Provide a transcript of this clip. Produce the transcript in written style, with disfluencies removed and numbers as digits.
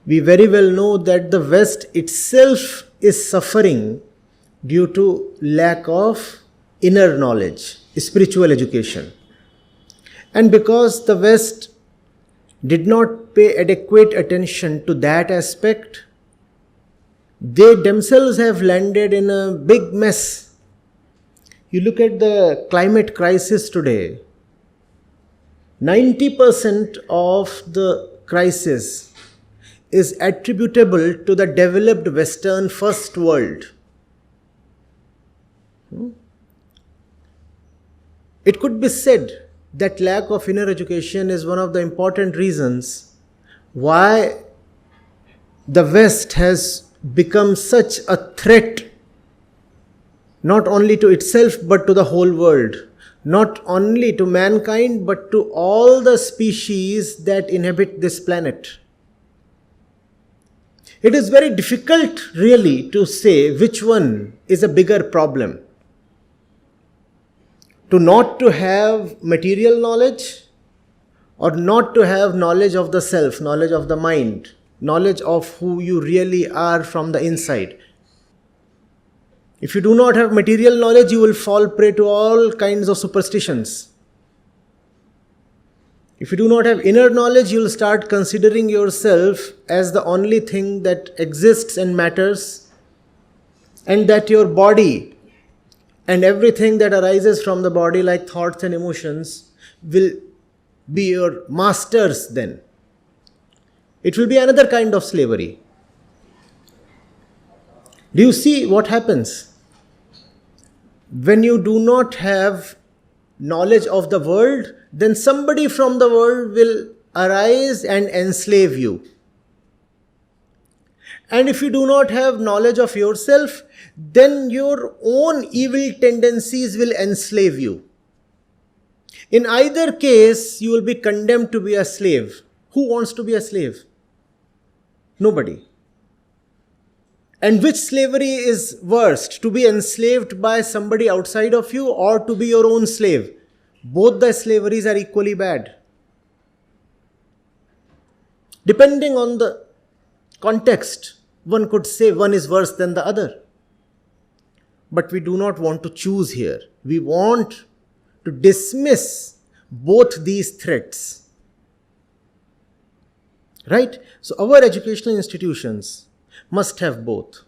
We very well know that the West itself is suffering due to lack of inner knowledge, spiritual education. And because the West did not pay adequate attention to that aspect, they themselves have landed in a big mess. You look at the climate crisis today, 90% of the crisis is attributable to the developed Western first world. It could be said that lack of inner education is one of the important reasons why the West has become such a threat not only to itself but to the whole world, not only to mankind but to all the species that inhabit this planet. It is very difficult really to say which one is a bigger problem. Not to have material knowledge, or not to have knowledge of the self, knowledge of the mind, knowledge of who you really are from the inside. If you do not have material knowledge, you will fall prey to all kinds of superstitions. If you do not have inner knowledge, you will start considering yourself as the only thing that exists and matters, and that your body and everything that arises from the body, like thoughts and emotions, will be your masters then. It will be another kind of slavery. Do you see what happens? When you do not have knowledge of the world, then somebody from the world will arise and enslave you. And if you do not have knowledge of yourself, then your own evil tendencies will enslave you. In either case, you will be condemned to be a slave. Who wants to be a slave? Nobody. And which slavery is worst? To be enslaved by somebody outside of you, or to be your own slave? Both the slaveries are equally bad. Depending on the context, one could say one is worse than the other. But we do not want to choose here. We want to dismiss both these threats. Right? So our educational institutions must have both.